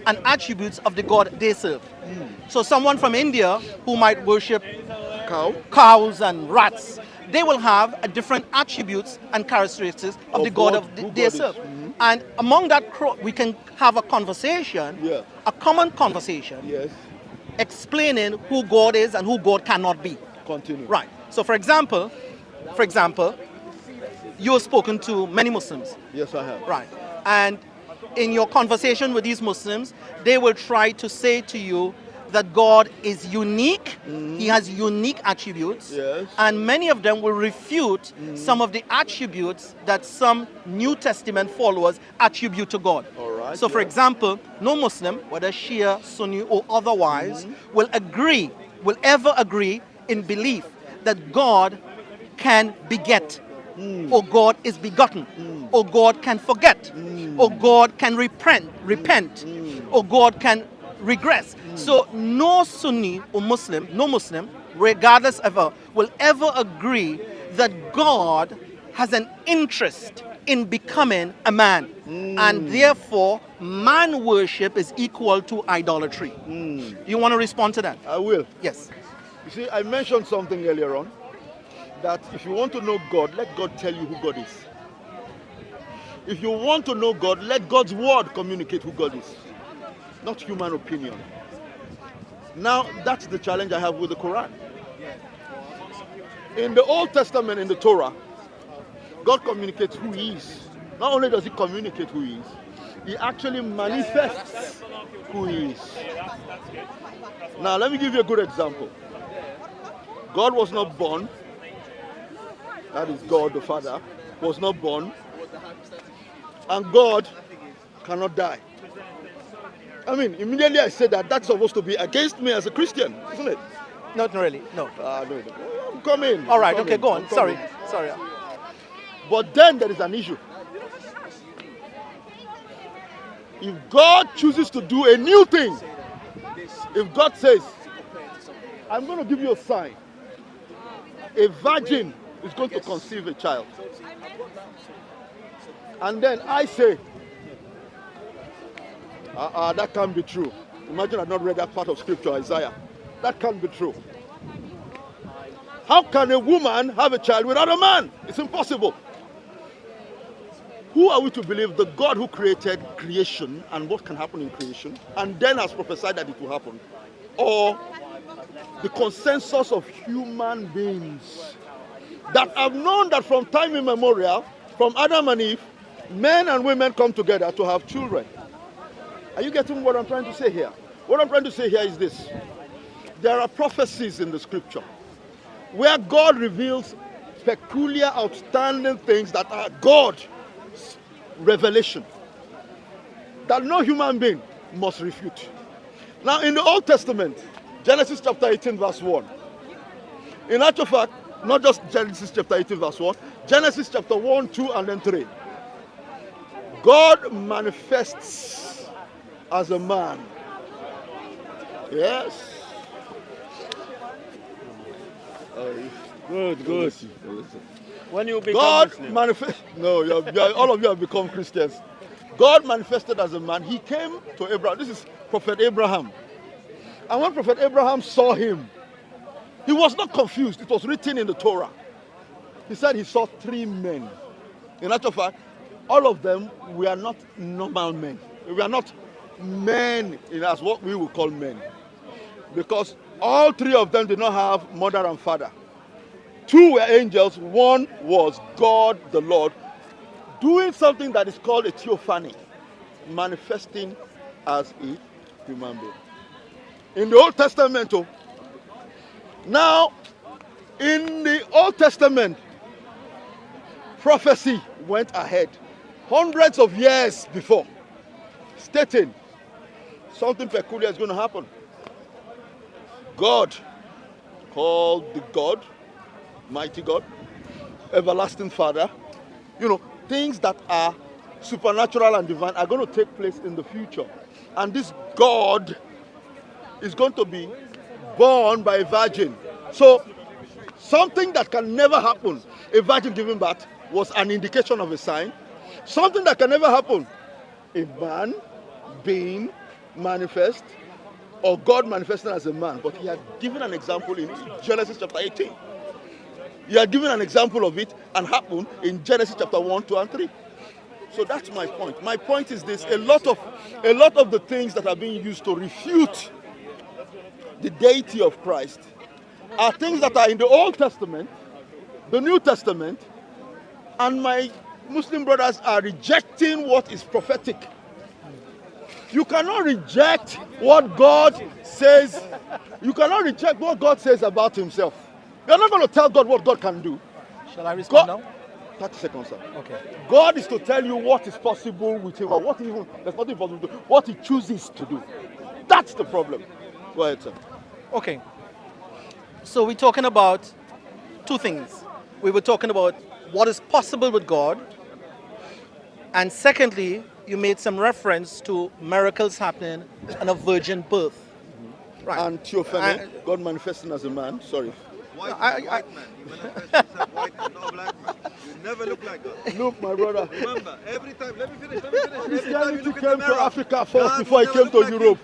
and attributes of the God they serve. So someone from India who might worship Cow? cows and rats, they will have a different attributes and characteristics of the God what- of who they God is. serve. And among that, we can have a conversation, Yeah. a common conversation, Yes. explaining who God is and who God cannot be. Continue. Right. So, for example, you have spoken to many Muslims, Yes, I have. right? And in your conversation with these Muslims, they will try to say to you that God is unique. He has unique attributes. Yes. And many of them will refute some of the attributes that some New Testament followers attribute to God. All right, So, for yeah. example, no Muslim, whether Shia, Sunni, or otherwise, will ever agree in belief that God can beget, or God is begotten, or God can forget, or God can repent, or God can regress. So no Sunni or Muslim, no Muslim, regardless ever, will ever agree that God has an interest in becoming a man. And therefore, man worship is equal to idolatry. You want to respond to that? I will. Yes. You see, I mentioned something earlier on that if you want to know God, let God tell you who God is. If you want to know God, let God's word communicate who God is, not human opinion. Now, that's the challenge I have with the Quran. In the Old Testament, in the Torah, God communicates who He is. Not only does He communicate who He is, He actually manifests who He is. Now, let me give you a good example. God was not born, that is God the Father, was not born, and God cannot die. I mean, immediately I said that that's supposed to be against me as a Christian, isn't it? Not really, no. No. I'm coming. All right, I'm okay, coming, go I'm on. coming. Sorry. But then there is an issue. If God chooses to do a new thing, if God says, I'm going to give you a sign, a virgin is going to conceive a child. And then I say, that can't be true. Imagine I've not read that part of scripture, Isaiah. That can't be true. How can a woman have a child without a man? It's impossible. Who are we to believe? The God who created creation and what can happen in creation and then has prophesied that it will happen? Or the consensus of human beings that have known that from time immemorial, from Adam and Eve, men and women come together to have children. Are you getting what I'm trying to say here? What I'm trying to say here is this. There are prophecies in the scripture where God reveals peculiar, outstanding things that are God's revelation that no human being must refute. Now, in the Old Testament, Genesis chapter 18, verse 1. In actual fact, not just Genesis chapter 18, verse 1, Genesis chapter 1, 2, and then 3. God manifests as a man. Yes. Good. When you become God Muslim. manifest. No, all of you have become Christians. God manifested as a man. He came to Abraham. This is Prophet Abraham. And when Prophet Abraham saw him, he was not confused. It was written in the Torah. He said he saw 3 men. In actual fact, all of them were not normal men. We are not men as what we would call men. Because all 3 of them did not have mother and father. 2 were angels. 1 was God the Lord doing something that is called a theophany, manifesting as a human being. In the Old Testament, now in the Old Testament, prophecy went ahead hundreds of years before, stating something peculiar is going to happen. God, called the God, mighty God, everlasting Father, things that are supernatural and divine are going to take place in the future. And this God is going to be born by a virgin. So, something that can never happen, a virgin giving birth, was an indication of a sign. Something that can never happen, a man being manifest or God manifesting as a man, but he had given an example in Genesis chapter 18. He had given an example of it and happened in Genesis chapter 1, 2, and 3. So that's my point. My point is this: a lot of the things that are being used to refute the deity of Christ are things that are in the Old Testament, the New Testament, and my Muslim brothers are rejecting what is prophetic. You cannot reject what God says. You cannot reject what God says about himself. You're not going to tell God what God can do. Shall I respond now? 30 seconds, sir. Okay. God is to tell you what is possible with him, or what even there's nothing possible to do, what he chooses to do. That's the problem. Go ahead, sir. Okay. So we're talking about two things. We were talking about what is possible with God, and secondly, you made some reference to miracles happening and a virgin birth. Right. And Theophany, God manifesting as a man. Sorry. White man. You manifest yourself white man, not black man. You never look like God. Look, my brother. Remember, every time, let me finish. Every time you Christianity look in came the to mirror, Africa first God before it will came never to look like Europe.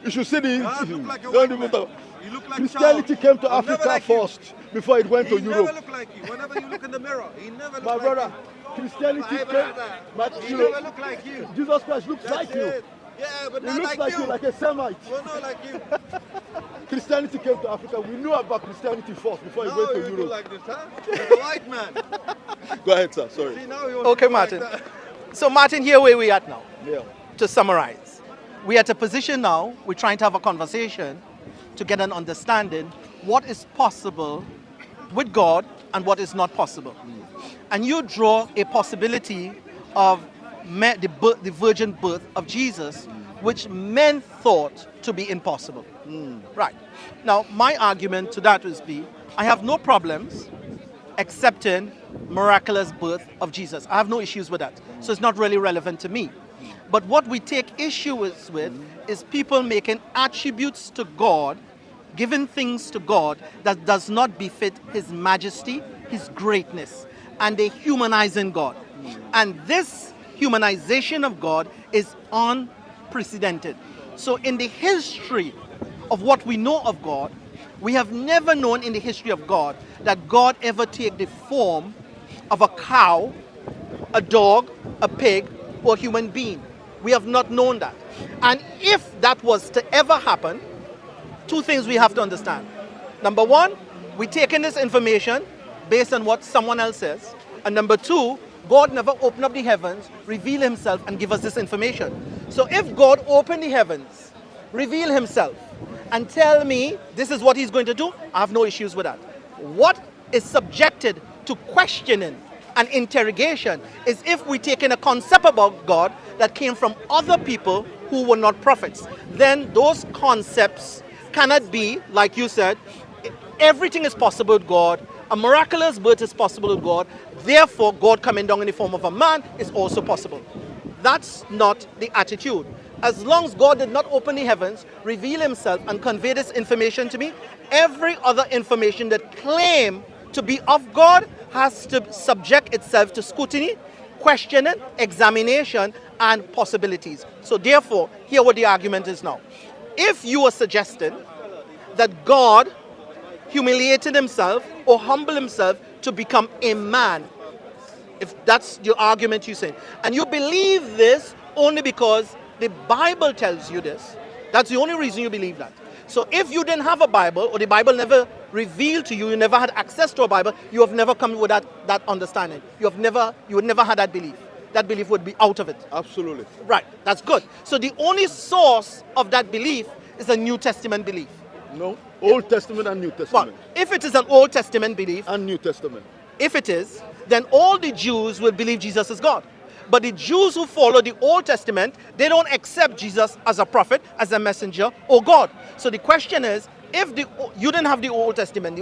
You should see the. God look like a Don't white even man. talk. You look like Christianity Charles. came to He'll never Africa like you. first before it went to He Europe. never look like you. Whenever you look in the mirror, he never look My like brother, you. Christianity My came. brother, But he you never know, look like you. Jesus Christ looks That's like you. it. Yeah, but He not looks like like you. you, like a Semite. Well, not like you. Christianity came to Africa. We knew about Christianity first before it Now went to you do Europe. like this, huh? Like a white man. Go ahead, sir. Sorry. See, now you Okay, do like Martin. that. So Martin, here where we at now. Yeah. To summarize, we're at a position now, we're trying to have a conversation to get an understanding what is possible with God and what is not possible. And you draw a possibility of the virgin birth of Jesus, which men thought to be impossible. Right. Now, my argument to that is I have no problems accepting miraculous birth of Jesus. I have no issues with that. So it's not really relevant to me. But what we take issue with is people making attributes to God, giving things to God that does not befit his majesty, his greatness, and they humanizing God. And this humanization of God is unprecedented. So in the history of what we know of God, we have never known in the history of God that God ever take the form of a cow, a dog, a pig, or a human being. We have not known that. And if that was to ever happen, two things we have to understand. Number one, we take in this information based on what someone else says. And number two, God never opened up the heavens, reveal himself, and give us this information. So if God opened the heavens, reveal himself, and tell me this is what he's going to do, I have no issues with that. What is subjected to questioning and interrogation is if we take in a concept about God that came from other people who were not prophets. Then those concepts cannot be, like you said, everything is possible with God, a miraculous birth is possible with God, therefore God coming down in the form of a man is also possible. That's not the attitude. As long as God did not open the heavens, reveal himself, and convey this information to me, every other information that claim to be of God has to subject itself to scrutiny, questioning, examination, and possibilities. So therefore, here what the argument is now. If you are suggesting that God humiliated himself or humbled himself to become a man, if that's your argument you're saying, and you believe this only because the Bible tells you this, that's the only reason you believe that. So if you didn't have a Bible, or the Bible never revealed to you, you never had access to a Bible, you have never come with that understanding. You would never had that belief. That belief would be out of it. Absolutely. Right, that's good. So the only source of that belief is a New Testament belief. No. Old Testament and New Testament. Well, if it is an Old Testament belief, And New Testament. if it is, then all the Jews will believe Jesus is God. But the Jews who follow the Old Testament, they don't accept Jesus as a prophet, as a messenger, or God. So the question is, if you didn't have the Old Testament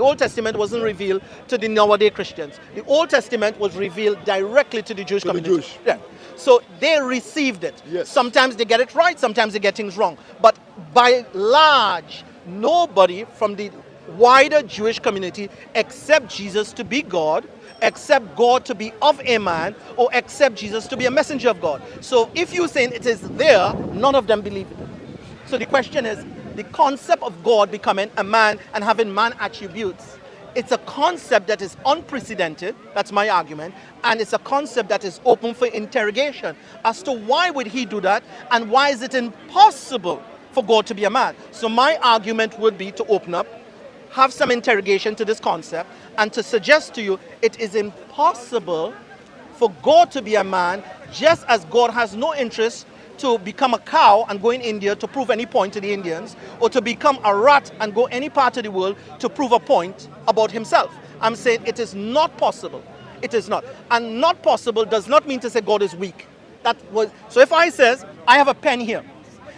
wasn't revealed to the nowadays Christians. The Old Testament was revealed directly to the Jewish community. Jewish. Yeah. So they received it. Yes. Sometimes they get it right, sometimes they get things wrong. But by large, nobody from the wider Jewish community accept Jesus to be God, accept God to be of a man, or accept Jesus to be a messenger of God. So if you're saying it is there, none of them believe it. So the question is, the concept of God becoming a man and having man attributes, it's a concept that is unprecedented, that's my argument, and it's a concept that is open for interrogation as to why would he do that and why is it impossible for God to be a man. So my argument would be to open up, have some interrogation to this concept, and to suggest to you it is impossible for God to be a man, just as God has no interest to become a cow and go in India to prove any point to the Indians, or to become a rat and go any part of the world to prove a point about himself. I'm saying it is not possible. It is not. And not possible does not mean to say God is weak. So if I says, I have a pen here,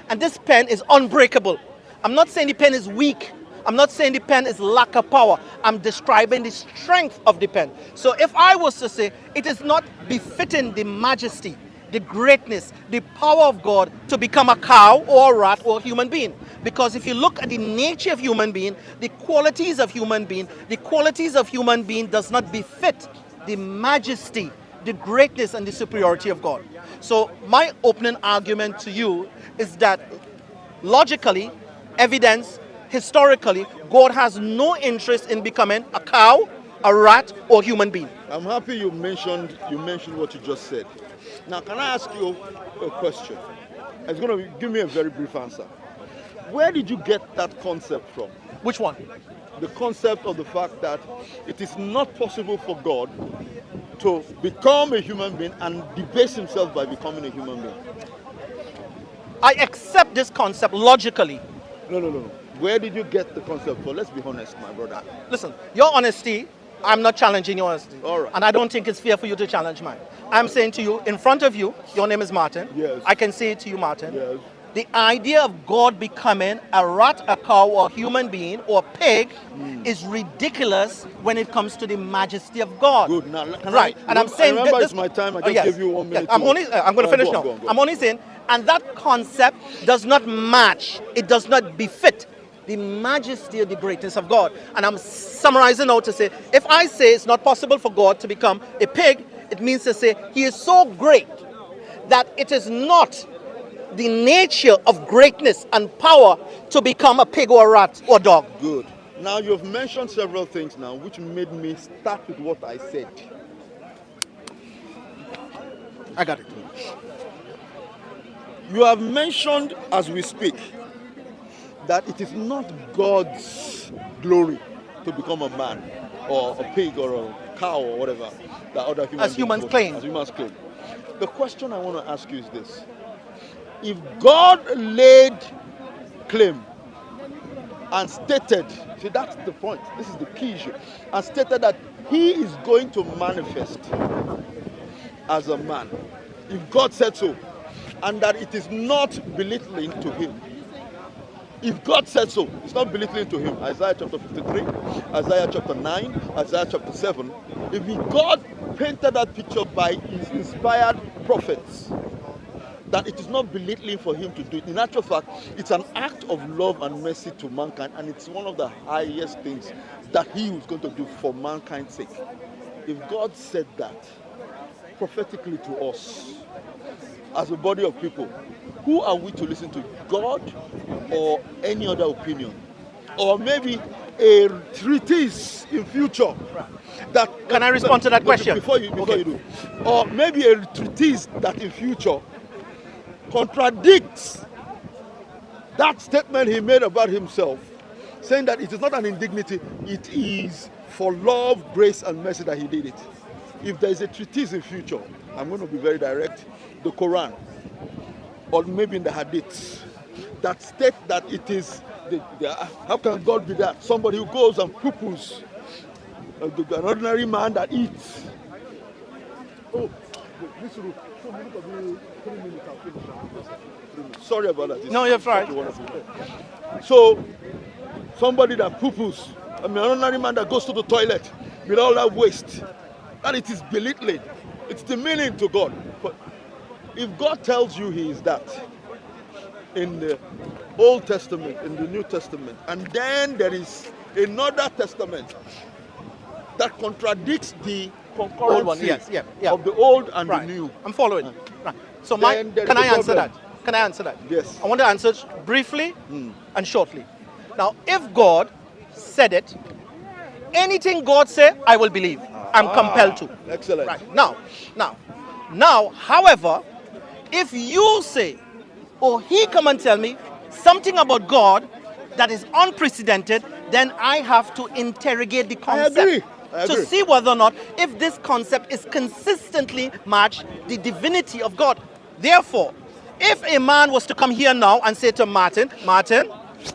and this pen is unbreakable, I'm not saying the pen is weak. I'm not saying the pen is lack of power. I'm describing the strength of the pen. So if I was to say, it is not befitting the majesty, the greatness, the power of God to become a cow or a rat or a human being. Because if you look at the nature of human being, the qualities of human being does not befit the majesty, the greatness and the superiority of God. So my opening argument to you is that logically, evidence, historically, God has no interest in becoming a cow, a rat, or human being. I'm happy you mentioned what you just said. Now, can I ask you a question? It's going to give me a very brief answer. Where did you get that concept from? Which one? The concept of the fact that it is not possible for God to become a human being and debase himself by becoming a human being. I accept this concept logically. No. Where did you get the concept from? Let's be honest, my brother. Listen, your honesty, I'm not challenging your honesty. All right. And I don't think it's fair for you to challenge mine. I'm saying to you, in front of you, your name is Martin. Yes. I can say it to you, Martin. Yes. The idea of God becoming a rat, a cow, or a human being, or a pig is ridiculous when it comes to the majesty of God. Good. Now, right. And I'm saying remember this, it's my time. I just yes. gave you 1 minute. Yes. I'm going to finish now. Go on. I'm only saying, and that concept does not match. It does not befit the majesty of the greatness of God. And I'm summarizing now to say, if I say it's not possible for God to become a pig, it means to say he is so great that it is not the nature of greatness and power to become a pig or a rat or a dog. Good. Now you've mentioned several things now which made me start with what I said. I got it. You have mentioned as we speak that it is not God's glory to become a man or a pig or a cow or whatever that other humans claim. As humans claim. The question I want to ask you is this. If God laid claim and stated, see that's the point, this is the key issue, and stated that he is going to manifest as a man, if God said so, and that it is not belittling to him, if God said so, it's not belittling to him. Isaiah chapter 53, Isaiah chapter 9, Isaiah chapter 7. If God painted that picture by his inspired prophets, that it is not belittling for him to do it. In actual fact, it's an act of love and mercy to mankind, and it's one of the highest things that he was going to do for mankind's sake. If God said that prophetically to us, as a body of people, who are we to listen to? God or any other opinion? Or maybe a treatise in future that... Can I respond to that question? Before you do. Or maybe a treatise that in future contradicts that statement he made about himself, saying that it is not an indignity, it is for love, grace, and mercy that he did it. If there is a treatise in future, I'm going to be very direct, the Quran, or maybe in the Hadith, that state that it is, how can God be that? Somebody who goes and poo-poos, an ordinary man that eats. Oh, this room. Sorry about that. No, you're right. So, somebody that poo-poos, an ordinary man that goes to the toilet with all that waste, that it is belittling. It's demeaning to God. But if God tells you he is that in the Old Testament, in the New Testament, and then there is another testament that contradicts the concurrency old one, yes, of the old and the new. I'm following. Right. So can I answer that? Can I answer that? Yes. I want to answer it briefly and shortly. Now, if God said it, anything God said, I will believe. I'm compelled to. Excellent. Right. Now, however, if you say, or he come and tell me something about God that is unprecedented, then I have to interrogate the concept I to agree. see whether or not if this concept is consistently match the divinity of God. Therefore, if a man was to come here now and say to Martin,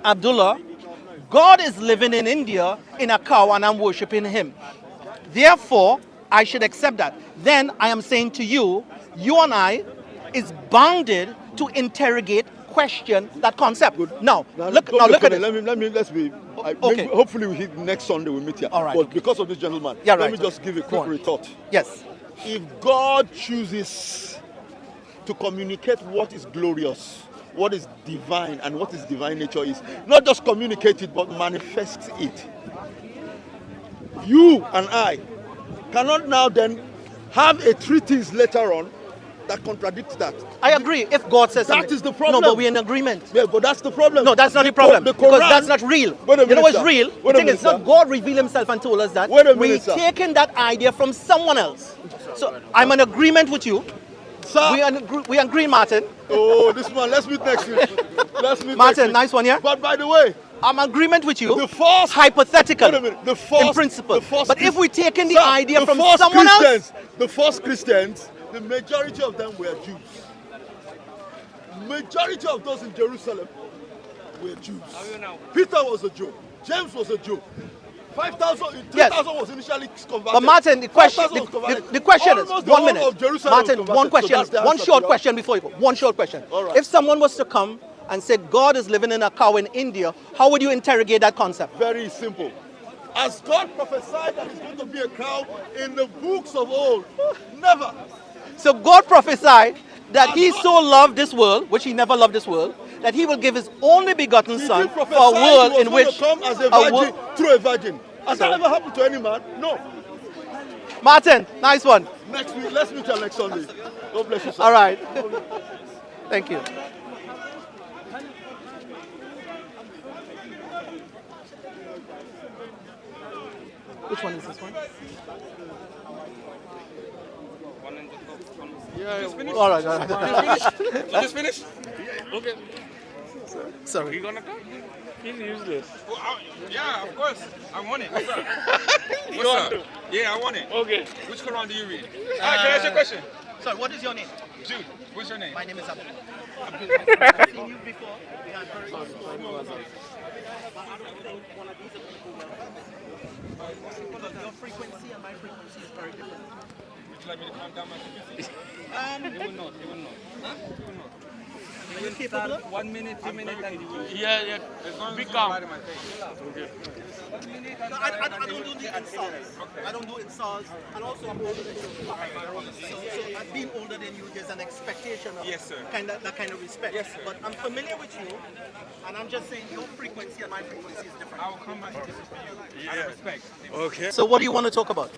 Abdullah, God is living in India in a cow and I'm worshiping him. Therefore, I should accept that. Then I am saying to you, you and I is bounded to interrogate, question that concept. Good. Now, Now, look don't at be this. let's be. Okay. Hopefully, we hit next Sunday. We meet here. All right, But okay. because of this gentleman, Yeah, let right, me just give a Go quick on. retort. Yes. If God chooses to communicate what is glorious, what is divine, and what his divine nature is, not just communicate it, but manifest it, you and I cannot now then have a treatise later on that contradicts that. I agree if God says That something. is the problem. No, but we're in agreement. Yeah, but that's the problem. No, that's not the problem. The Because Quran- that's not real. Wait a You know minute, what's sir. real? Wait The a thing minute, is not sir. God revealed himself and told us that. Wait a minute, we sir. taken that idea from someone else. So I'm in agreement with you. Sir. We agree, Martin. Oh, this man. Let's meet next week. Let's meet Martin, next week. nice one, yeah? But by the way, I'm in agreement with you. The first- hypothetical. wait a minute. The first, in principle. the first But if Christ- we taken the Sir, idea the from first someone Christians, else, the first Christians, the majority of them were Jews. Majority of those in Jerusalem were Jews. Peter was a Jew. James was a Jew. 5,000, 3,000 was initially converted. but Martin, the question, 5,000 was converted. the question is Almost the 1 whole minute. of Jerusalem Martin, was one converted. question, So that's the one answer short to your- question before you go. One short question. All right. If someone was to come and say God is living in a cow in India, how would you interrogate that concept? Very simple. As God prophesied that he's going to be a cow in the books of old, never. So God prophesied that he so loved this world, which he never loved this world, that he will give his only begotten He son did for prophesy a world he was in going which to come as a a virgin wo- through a virgin. Has that Sorry. ever happened to any man? No. Martin, nice one. Next week, let's meet you next Sunday. God bless you, sir. All right. Thank you. Which one is this one? All right, all right. Just finish? Okay. Sorry. You gonna talk? He's useless. Yeah, of course. I want it. What's up? You What's want up? to? Yeah, I want it. Okay. Which Quran do you read? Alright, can I ask you a question? Sorry, what is your name? Jude, what's your name? My name is Abdul. I've seen you before. We had very because your frequency and my frequency is very different. Would you like me to calm down my frequency? It will not. It will not. Huh? It will not. Are you capable? 1 minute, 2 minutes, and you will. Yeah, yeah. As long as Be you calm. don't lie to my face. Okay. No, I don't do the insults. I don't do insults. And also, I'm older than you. So being older than you, there's an expectation of Yes, sir. that kind of respect. Yes, sir. But I'm familiar with you, and I'm just saying your frequency and my frequency is different. I will come back and disrespect you. Out of respect. Okay. So what do you want to talk about?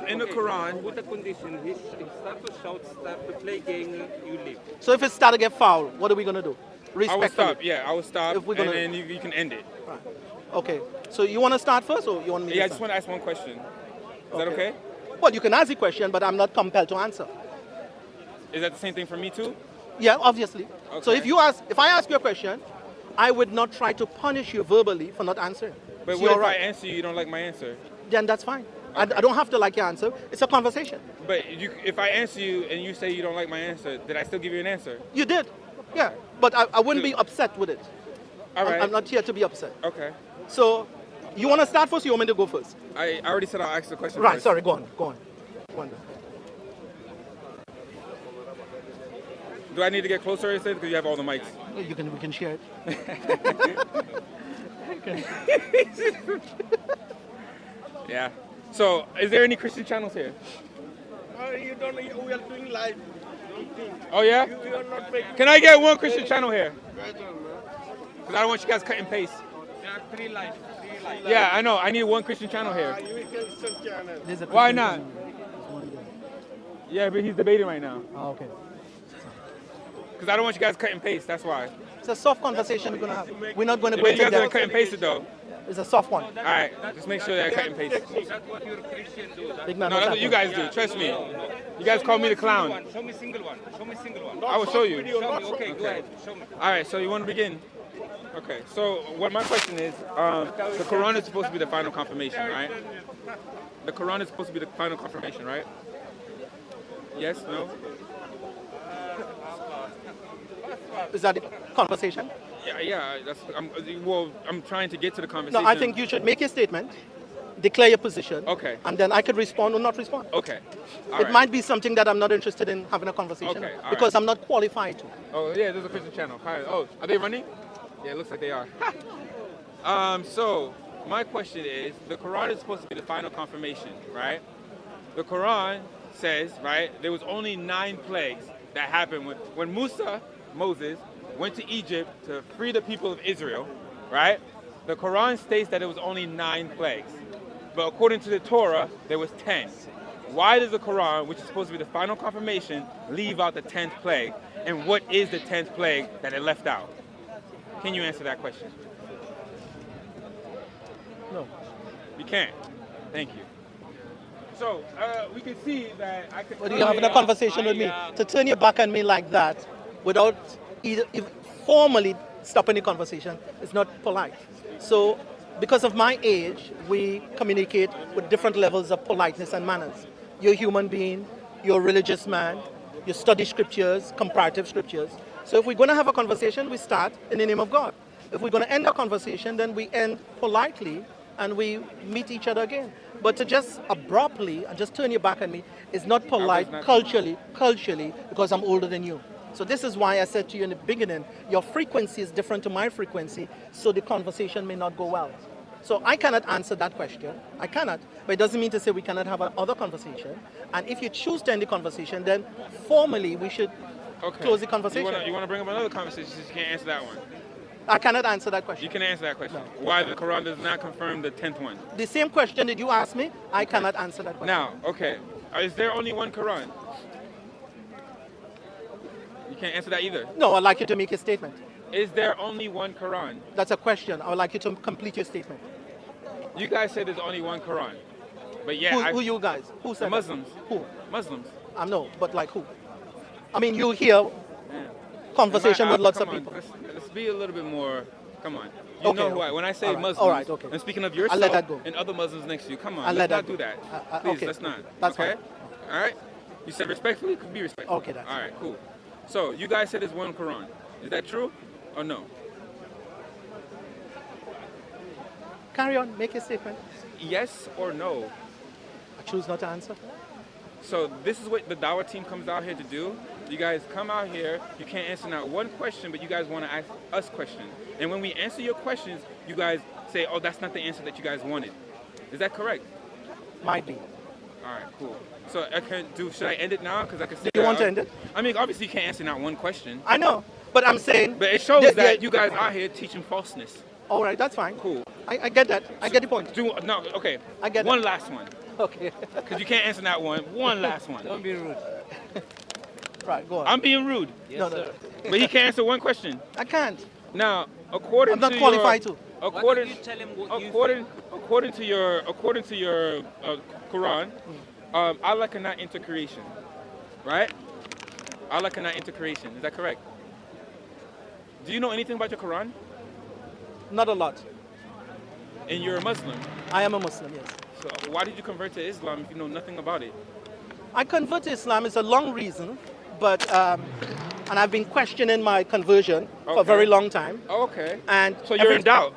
In the Quran, With the condition, he start to shout, start to play game, you leave. So if it start to get foul, what are we going to do? I will Respectfully. stop. Yeah, I will stop, If we're and gonna- then you can end it. Okay. So you want to start first, or you want me Yeah, I to just start? want to ask one question. Is that okay? Well, you can ask the question, but I'm not compelled to answer. Is that the same thing for me too? Yeah, obviously. So Okay. if I ask you a question, I would not try to punish you verbally for not answering. But So what you're if I right. answer you don't like my answer? Then that's fine. I don't have to like your answer. It's a conversation. But if I answer you and you say you don't like my answer, did I still give you an answer? You did. Yeah. But I wouldn't be upset with it. All right. I'm not here to be upset. Okay. So you want to start first, or you want me to go first? I already said I'll ask the question Right, first. sorry, go on. Go on. Do I need to get closer instead? Because you have all the mics. We can share it. Yeah. So, is there any Christian channels here? You don't. We are doing live. Oh yeah? You are not making. Can I get one Christian channel here? Because I don't want you guys cut and paste. There are 3 live. 3 live. Yeah, I know. I need one Christian channel here. You can send channel. There's a Why Christian not? channel. Yeah, but he's debating right now. Oh, okay. Because Because I don't want you guys cut and paste. That's why. It's a soft conversation we're going to have. We're not going to go But you into guys are gonna depth. cut and paste it though. It's a soft one. All right. Just make sure that I cut and paste. That's what your Christian do. Big man, No, what's that's what you happening? guys do. Trust me. You guys call me the clown. Show me single one. Show me single one. I will show you. Show me. Okay, go ahead. Show me. All right. So you want to begin? Okay. So what my question is, the Quran is supposed to be the final confirmation, right? The Quran is supposed to be the final confirmation, right? Yes. No. Is that the conversation? Yeah. I'm trying to get to the No, conversation. I think you should make your statement, declare your position, Okay. and then I could respond or not respond. Okay. All It right. might be something that I'm not interested in having a conversation Okay, all because right. I'm not qualified to. Oh yeah, there's a Christian channel. Hi. Oh, are they running? Yeah, it looks like they are. So my question is, the Quran is supposed to be the final confirmation, right? The Quran says, right, there was only 9 plagues that happened when Moses, went to Egypt to free the people of Israel, right? The Quran states that it was only 9 plagues. But according to the Torah, there was 10. Why does the Quran, which is supposed to be the final confirmation, leave out the 10th plague? And what is the 10th plague that it left out? Can you answer that question? No. You can't. Thank you. So we can see that I could. But you're having a conversation with me. To turn your back on me like that without either formally stopping the conversation is not polite. So because of my age, we communicate with different levels of politeness and manners. You're a human being, you're a religious man, you study scriptures, comparative scriptures. So if we're going to have a conversation, we start in the name of God. If we're going to end a conversation, then we end politely and we meet each other again. But to just abruptly and just turn your back on me is not polite culturally, because I'm older than you. So this is why I said to you in the beginning, your frequency is different to my frequency, so the conversation may not go well. So I cannot answer that question. I cannot. But it doesn't mean to say we cannot have another conversation. And if you choose to end the conversation, then formally we should close the conversation. You want to bring up another conversation since you can't answer that one? I cannot answer that question. You can answer that question. Why the Quran does not confirm the 10th one? The same question that you asked me, I cannot answer that question. Now, okay. Is there only one Quran? You can't answer that either. No, I'd like you to make a statement. Is there only one Quran? That's a question. I would like you to complete your statement. You guys said there's only one Quran. But yeah, Who you guys? Who said that? Muslims. Who? Muslims. No, but like who? I mean, you hear conversation with lots of Come on, people. Let's be a little bit more. Come on. You Okay, know who okay. I. When I say All right, Muslims, all right, okay. I'm speaking of I'll yourself let that go. and other Muslims next to you. Come on, I'll let's let not that do go. that. Please, okay, let's not. that's okay? fine. All right. You said respectfully. Be respectful. Okay, that's all right. Cool. So you guys said there's one Quran. Is that true or no? Carry on. Make a statement. Yes or no? I choose not to answer. So this is what the Dawah team comes out here to do. You guys come out here, you can't answer not one question, but you guys want to ask us questions. And when we answer your questions, you guys say, oh, that's not the answer that you guys wanted. Is that correct? Might be. All right, cool. So should I end it now? Because I can say Do you want to end it? I mean, obviously you can't answer not one question. I know, but I'm saying. But it shows that that you guys are here teaching falseness. All right, that's fine. Cool. I get that. I get the point. Okay. I get one that. last one. Okay. Because you can't answer that one. One last one. Don't be rude. Right, go on. I'm being rude. no. But he can't answer one question. I can't. Now, according I'm not to qualified your, to. According, Why don't you tell him what you according to your Quran, Allah cannot enter creation, right? Allah cannot enter creation. Is that correct? Do you know anything about your Quran? Not a lot. And you're a Muslim. I am a Muslim, yes. So why did you convert to Islam if you know nothing about it? I convert to Islam is a long reason, but and I've been questioning my conversion for a very long time. Oh, okay. And So you're in doubt.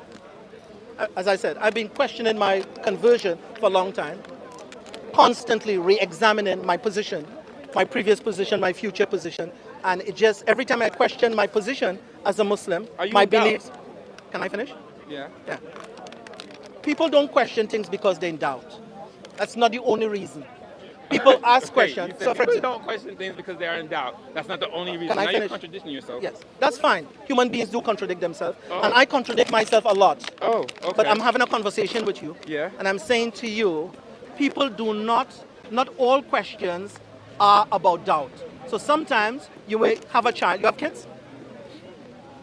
As I said, I've been questioning my conversion for a long time, constantly re-examining my position, my previous position, my future position, and it just every time I question my position as a Muslim, Are you my in doubt? beliefs. Can I finish? Yeah. Yeah. People don't question things because they're in doubt. That's not the only reason. People ask questions. You said So, for people example, don't question things because they are in doubt. That's not the only reason. Can I Now you're finish? contradicting yourself. yes, that's fine. Human beings do contradict themselves, Oh. and I contradict myself a lot. Oh, okay. But I'm having a conversation with you. Yeah. And I'm saying to you, people do not all questions are about doubt. So sometimes you may have a child. You have kids?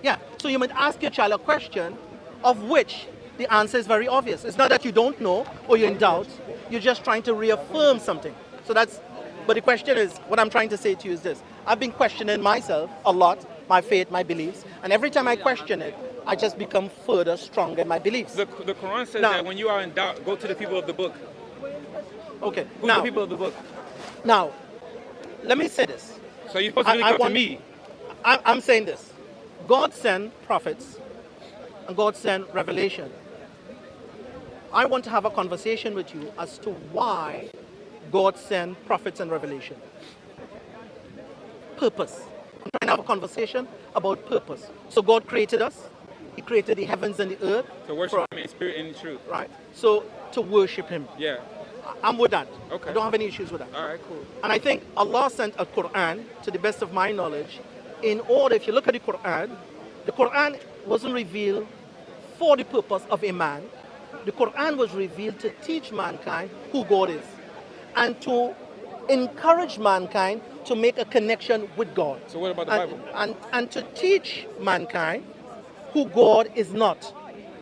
Yeah. So you might ask your child a question of which the answer is very obvious. It's not that you don't know or you're in doubt. You're just trying to reaffirm something. So that's, but the question is, what I'm trying to say to you is this. I've been questioning myself a lot, my faith, my beliefs, and every time I question it, I just become further stronger in my beliefs. The Quran says Now- that when you are in doubt, go to the people of the book. Okay. Who's Now, the people of the book? now, let me say this. So you're supposed to really come to me. I'm saying this. God sent prophets and God sent revelation. I want to have a conversation with you as to why God sent prophets and revelation. Purpose. I'm trying to have a conversation about purpose. So God created us. He created the heavens and the earth. To worship Him in spirit and in truth. Right. So to worship Him. Yeah. I'm with that. Okay. I don't have any issues with that. All right, cool. And I think Allah sent a Quran, to the best of my knowledge, in order, if you look at the Quran wasn't revealed for the purpose of a man. The Quran was revealed to teach mankind who God is and to encourage mankind to make a connection with God. So what about the and, Bible? and to teach mankind who God is not.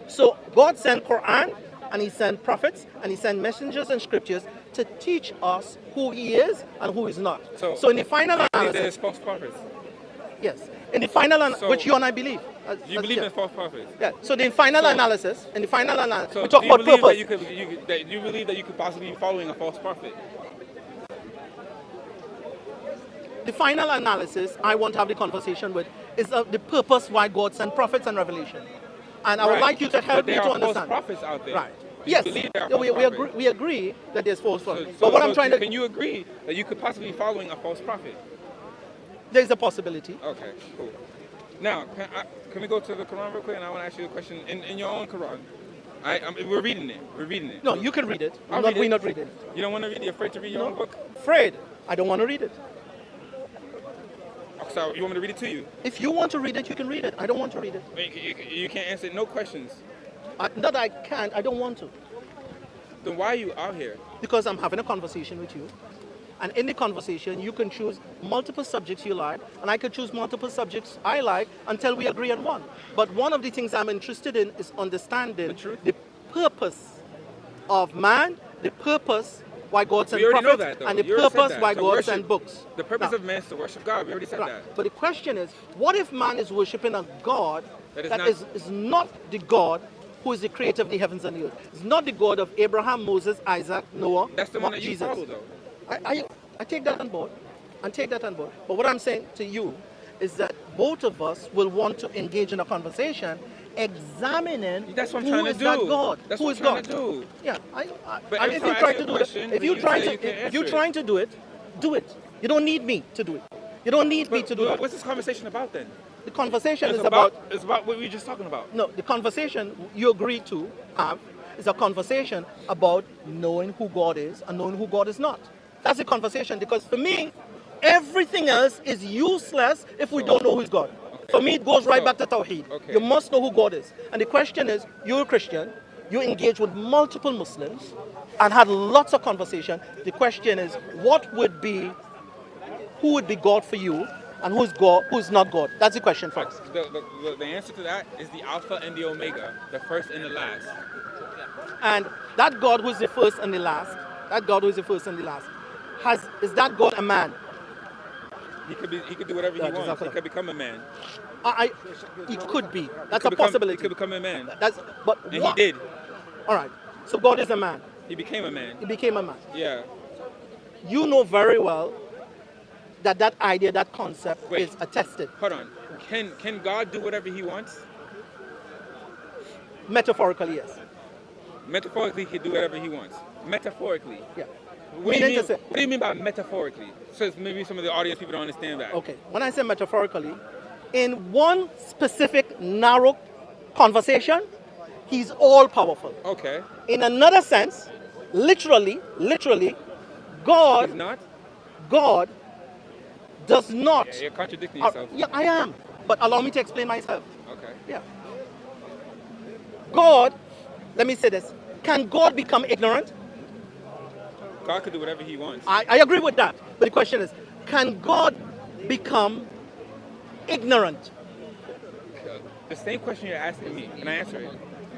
So God sent Quran and He sent prophets and He sent messengers and scriptures to teach us who He is and who is not. So in the final There's analysis, false prophets. yes, in the final So- which you and I believe. You believe in false prophets. Yeah. So the final So- analysis, we So talk do you about believe purpose. that you believe that you could possibly be following a false prophet? The final analysis I want to have the conversation with is the purpose why God sent prophets and revelation. And I would Right. like you to help But me there to are false understand. prophets out there. Right. You Yes. believe there are Yeah, false prophets. we agree that there's false prophets. So- But what so I'm trying to, can you agree that you could possibly be following a false prophet? there's a possibility. Okay, cool. Now, can we go to the Quran real quick? And I want to ask you a question in your own Quran. We're reading it. We're reading it. No, you can read it. I'll Not, read it. we're not reading it. You don't want to read it? You're afraid to read your own book? Fred, I don't want to read it. So you want me to read it to you? If you want to read it, you can read it. I don't want to read it. You can't answer no questions. Not that I can't, I don't want to. Then why are you out here? Because I'm having a conversation with you. And in the conversation, you can choose multiple subjects you like, and I could choose multiple subjects I like until we agree on one. But one of the things I'm interested in is understanding The truth? the purpose of man, the purpose why God sent We already know prophets, that, though. and the You already said purpose that. why To God worship. sent books. The purpose Now, of man is to worship God. We already said right. that. But the question is, what if man is worshiping a God That is that not- is not the God who is the creator of the heavens and the earth? It's not the God of Abraham, Moses, Isaac, Noah, That's the one that you Jesus. follow, though. I take that on board. I take that on board. But what I'm saying to you is that both of us will want to engage in a conversation examining That's what I'm who trying to is do. that God. That's who what is I'm trying God. to do. Yeah, But and every if time you're I trying ask to you do a it, question, if you're you trying say to, you can't if you're answer it. trying to do it, do it. You don't need me to do it. You don't need me to do it. What's this conversation about then? The conversation It's is about it's about what we were just talking about. no. The conversation you agree to have is a conversation about knowing who God is and knowing who God is not. That's the conversation, because for me, everything else is useless if we don't know who is God. For me, it goes right So- back to Tawheed. okay. You must know who God is. And the question is, you're a Christian, you engage with multiple Muslims and had lots of conversation. The question is, who would be God for you and who is God, who is not God? That's the question for us. The answer to that is the Alpha and the Omega, the first and the last. And that God who is the first and the last, is that God a man? He could do whatever he Yeah, wants. exactly. He could become a man. He could be. He That's could a become- possibility. He could become a man. But And what? he did. All right. So God is a man. He became a man. He became a man. Yeah. You know very well that idea, that concept Wait. is attested. Hold on. Can God do whatever he wants? Metaphorically, yes. Metaphorically, he can do whatever he wants. Metaphorically. Yeah. What do you Meaning mean? to say- What do you mean by metaphorically? So maybe some of the audience people don't understand that. Okay. When I say metaphorically, in one specific narrow conversation, he's all powerful. Okay. In another sense, literally, He's God not. does not. Yeah, you're contradicting yourself. Yeah, I am. But allow me to explain myself. Okay. Yeah. God, let me say this. Can God become ignorant? God could do whatever he wants. I agree with that. But the question is, can God become ignorant? The same question you're asking me, can I answer it?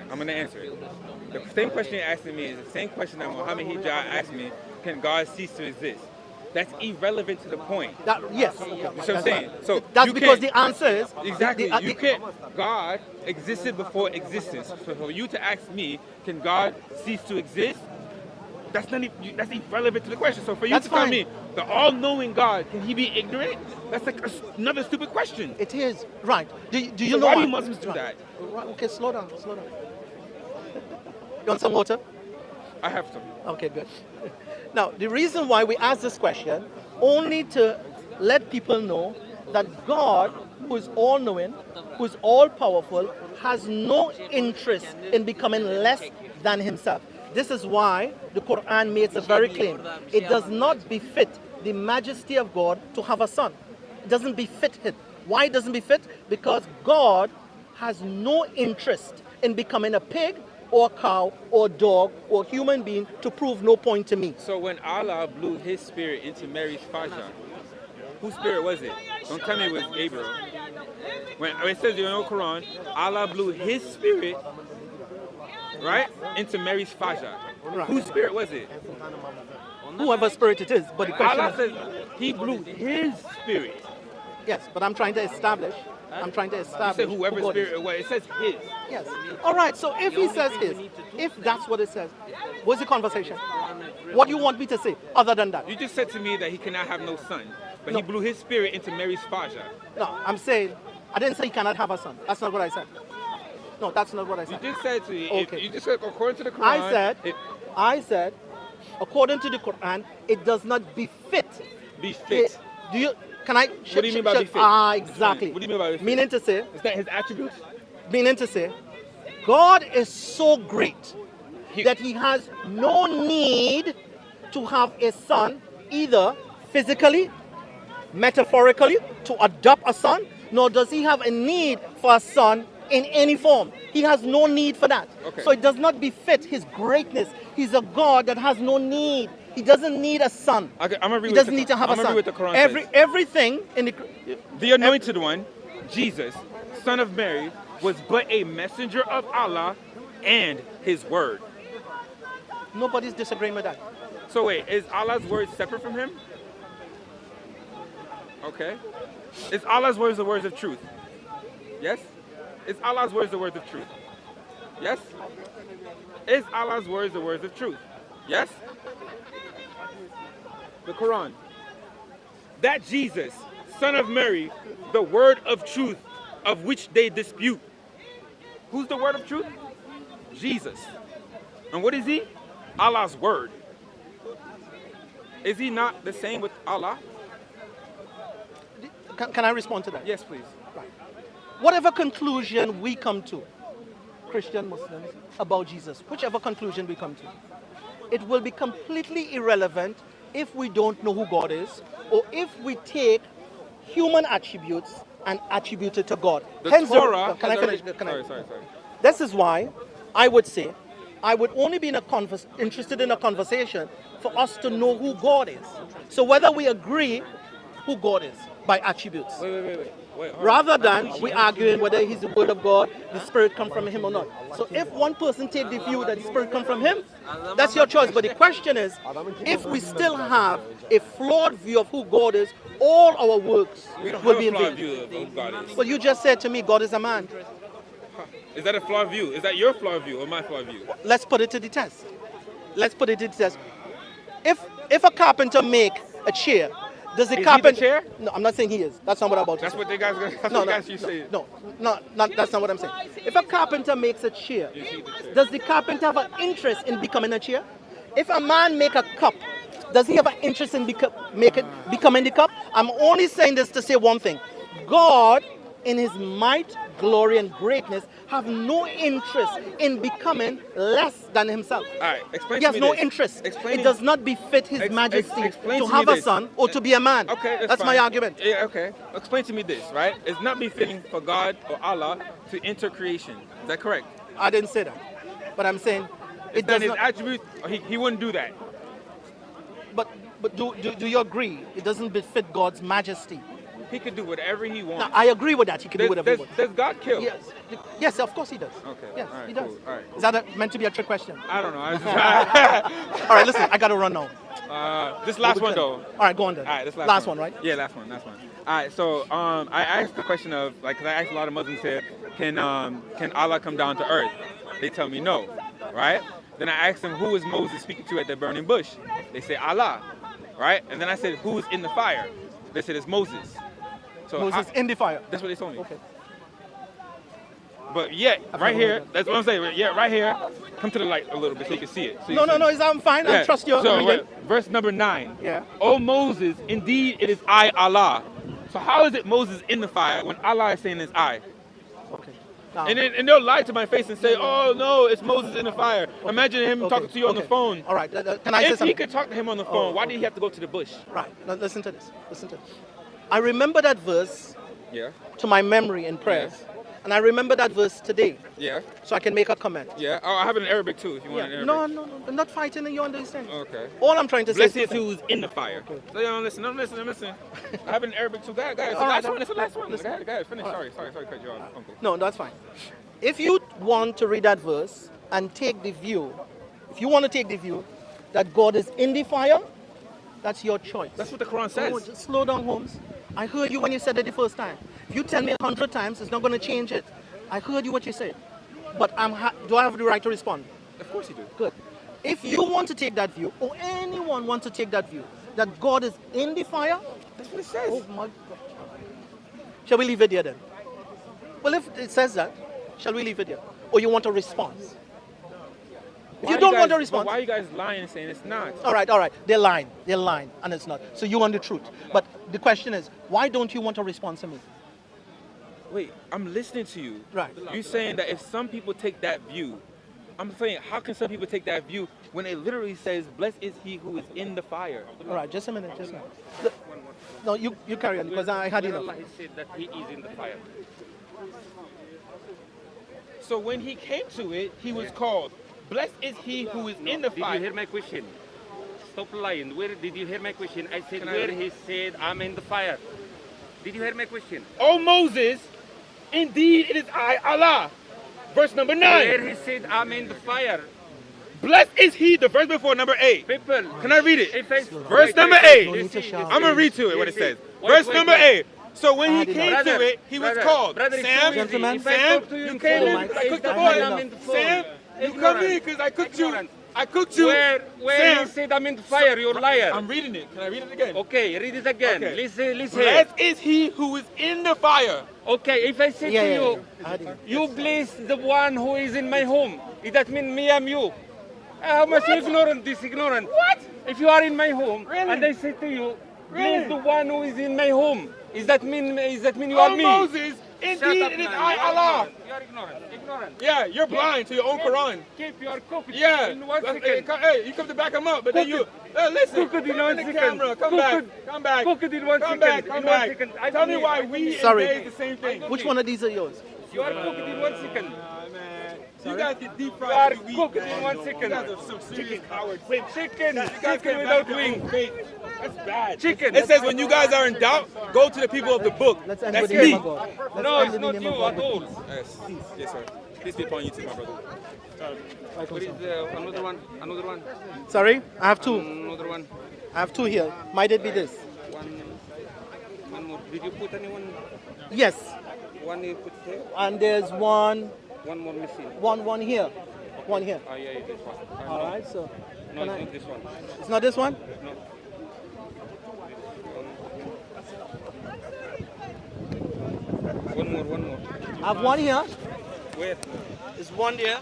I'm going to answer it. The same question you're asking me is the same question that Muhammad Hijab asked me, can God cease to exist? That's irrelevant to the point. Yes. You see what I'm saying? So That's you because can't- the answer is Exactly. You can't. God existed before existence. So for you to ask me, can God cease to exist? That's that's irrelevant to the question. So for you That's to tell fine. me the all-knowing God, can he be ignorant? That's like another stupid question. It is right. Do you So know why why? do Muslims do that? Right, okay, slow down. You want some water? I have to. Okay, good. Now, the reason why we ask this question, only to let people know that God, who is all-knowing, who is all-powerful, has no interest in becoming less than himself. This is why the Quran makes a very claim. It does not befit the majesty of God to have a son. It doesn't befit him. Why it doesn't befit? Because God has no interest in becoming a pig or cow or dog or human being to prove no point to me. So when Allah blew his spirit into Mary's Fajr, whose spirit was it? Don't tell me it was Gabriel. When it says in the Quran, Allah blew his spirit, right, into Mary's Fajr. Right. Whose spirit was it? Whoever spirit it is, but the question Allah is, says he blew his spirit. yes, but I'm trying to establish. You said whoever who God is. spirit it was. It says his. Yes. All right. So if he says his, if that's what it says, what's the conversation? What do you want me to say other than that? You just said to me that he cannot have no son, but No. he blew his spirit into Mary's Fajr. No, I'm saying I didn't say he cannot have a son. That's not what I said. No, that's not what I You said. just said to me. Okay. You just said according to the Quran. I said, according to the Quran, it does not befit. befit. Do you? Can I? What do you mean by befit? Ah, exactly. What do you mean by befit? Meaning to say, Is that his attributes? God is so great He- that he has no need to have a son, either physically, metaphorically, to adopt a son, nor does he have a need for a son in any form. He has no need for that. Okay. So it does not befit his greatness. He's a God that has no need. He doesn't need a son. Okay, I'm gonna read He what doesn't the- need to have I'm a gonna son. read what the Quran says. Everything in the The anointed one, Jesus, son of Mary, was but a messenger of Allah and his word. nobody's disagreeing with that. So wait, is Allah's word separate from him? Okay. Is Allah's words the words of truth? Yes? Is Allah's words the words of truth? Yes? Is Allah's words the words of truth? Yes? The Quran. That Jesus, son of Mary, the word of truth, of which they dispute. Who's the word of truth? Jesus. And what is he? Allah's word. Is he not the same with Allah? Can I respond to that? Yes, please. Whatever conclusion we come to, Christian, Muslims, about Jesus, whichever conclusion we come to, it will be completely irrelevant if we don't know who God is, or if we take human attributes and attribute it to God. The Hence Torah. can I has finish? already- Sorry. This is why I would say I would only be interested in a conversation for us to know who God is. So whether we agree who God is by attributes, Wait. hold on. rather than we arguing whether he's the word of God, the spirit come from him or not. So if one person take the view that the spirit come from him, that's your choice. But the question is, if we still have a flawed view of who God is, all our works We don't will have be a in flawed vain. view of who God is. But you just said to me, God is a man. Is that a flawed view? Is that your flawed view or my flawed view? Let's put it to the test. If a carpenter make a chair, does the Is he the carpenter? chair? No, I'm not saying he is. That's not what I'm about to That's say. what they guys. That's No, what no, guys you say. no, that's not what I'm saying. If a carpenter makes a chair, Is he the chair? does the carpenter have an interest in becoming a chair? If a man make a cup, does he have an interest in becoming the cup? I'm only saying this to say one thing. God, in his might, glory, and greatness, have no interest in becoming less than himself. All right, explain He to has me no this. interest. Explain It does not befit his majesty explain to to have me a this. son or to be a man. Okay, that's my fine. argument. Yeah, okay. Explain to me this, right? It's not befitting for God or Allah to enter creation. Is that correct? I didn't say that, but I'm saying it Then does his not. attribute, he wouldn't do that. But do you agree? It doesn't befit God's majesty he could do whatever he wants. Now, I agree with that. He can do whatever he wants. Does God kill? Yes. Yes, of course he does. Okay. Yes, All right, he does. cool. All right, cool. Is that meant to be a trick question? I don't know. I was just All right, listen, I got to run now. this last one though. All right, go on then. All right, this last one, right? Yeah, last one. All right, so I asked the question of like, 'cause I asked a lot of Muslims here, can Allah come down to earth? They tell me no, right? Then I asked them, who was Moses speaking to at the burning bush? They say Allah, right? And then I said, who is in the fire? They said it's Moses. So Moses in the fire. That's what they told me. Okay. But yet, right here, that's what I'm saying. Yeah, right here, come to the light a little bit so you can see it. So No, I'm fine. I trust you. So verse number 9. Yeah. O Moses, indeed it is I, Allah. So how is it Moses in the fire when Allah is saying it's I? Okay. Now, And they'll lie to my face and say, oh no, it's Moses in the fire. Imagine him talking to you on the phone. All right. Can I say If something? he could talk to him on the phone, why did he have to go to the bush? Right. Now, listen to this. I remember that verse Yeah. to my memory in prayers. And I remember that verse today, Yeah. so I can make a comment. Yeah. Oh, I have it in Arabic too, if you want it in Arabic. No, I'm not fighting, you understand. Okay. All I'm trying to say Blessed is is who's in the fire. So you don't listen. I have it in Arabic too. Go ahead. It's the All right, last one. It's the last one. Go listen. ahead. Finish. Sorry to cut you off, Uncle. No, that's fine. If you want to read that verse and take the view, that God is in the fire, that's your choice. That's what the Quran says. Oh, just slow down, Holmes. I heard you when you said it the first time. If you tell me 100 times, it's not going to change it. I heard you what you said. But do I have the right to respond? Of course you do. Good. If you want to take that view, or anyone wants to take that view, that God is in the fire, That's what it says. oh my God. Shall we leave it there then? Well, if it says that, shall we leave it there? Or you want a response? If you don't want a response, Why are you guys lying and saying it's not? all right. They're lying, and it's not. So you want the truth. But the question is, why don't you want a response to me? Wait, I'm listening to you. Right. You're saying that if some people take that view, I'm saying, how can some people take that view when it literally says, blessed is he who is in the fire? All right, just a minute, just a minute. No, you carry on, because I had enough. Allah said that he is in the fire. So when he came to it, he was called, blessed is he who is in the Did you fire. hear my question? Stop lying. Where did you hear my question? I said Can I where read? he said I'm in the fire. Did you hear my question? O Moses, indeed it is I, Allah. Verse number 9. Where he said I'm in the fire. Blessed is he, the verse before number 8. People. Can I read it? If I, Verse number 8. No need to shout. I'm going to read to it what it says. Wait, Verse wait, number wait. 8. So when he I did came not. to it, he was Brother, called. brother, it's Sam, too easy. Gentlemen, If I Sam, talk to you in came full, in, Mike, I cooked the I had boy. enough. in the full. Sam, you come Ignorant. here because I cooked you. Ignorant. I cooked you. Where Sam, he said I'm in the fire, you're liar. I'm reading it. Can I read it again? Okay, read it again. Okay. Listen. Blessed is he who is in the fire. Okay, if I say Yeah, to yeah, you, I had enough. you bless the one who is in my home, does that mean me I'm you? How much ignorant, this ignorant? What? If you are in my home, Really? and I say to you, Really? bless the one who is in my home, does that mean you O are me? Moses, Shut indeed up, it is man. I, You are Allah. ignorant. You are ignorant. Yeah, you're blind to your own Quran. Keep your copy Yeah. in 1 Hey, second. hey, you come to back him up, but then you listen. Cook it in Put 1 the second. camera. Come Cook back. it. Come back. Cook it in 1 Come second. back. In Come 1 back. second. Tell me why we Sorry. engage the same thing. Which one of these are yours? You are cooked in 1 second. You guys get deep You fried are every week, cooked man. in 1 You second. guys are some serious cowards. Chicken. You guys Chicken can't without back your wing. own faith. That's bad. Chicken. It says when you guys are in doubt, go to the people of the book. Let's end That's with the name me. of God. Let's No, end it's with the not name you of God. at all. Yes. Yes, sir. Please be upon you too, my brother. What is another one? Another one? Sorry, I have two. Another one? I have two here. Might it be this? One more. Did you put anyone? Yes. One you put here? And there's one One more missing. here. One here. Oh, yeah, this one. All right, so No, can it's I- not this one. it's not this one? No. One more. I have one here. Where? There's one there.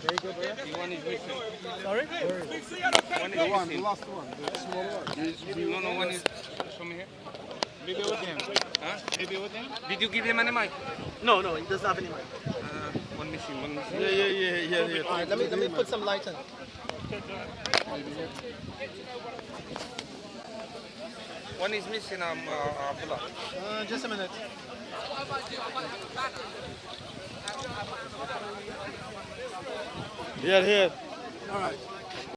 The one is missing. Sorry? One is missing. last one, the small one. No, one is. Show me here. Maybe with him. Huh? Maybe with him. Did you give him any mic? No, he doesn't have any mic. One missing. All right, let me put some light on. One is missing, Abdullah. Just a minute. Here. All right.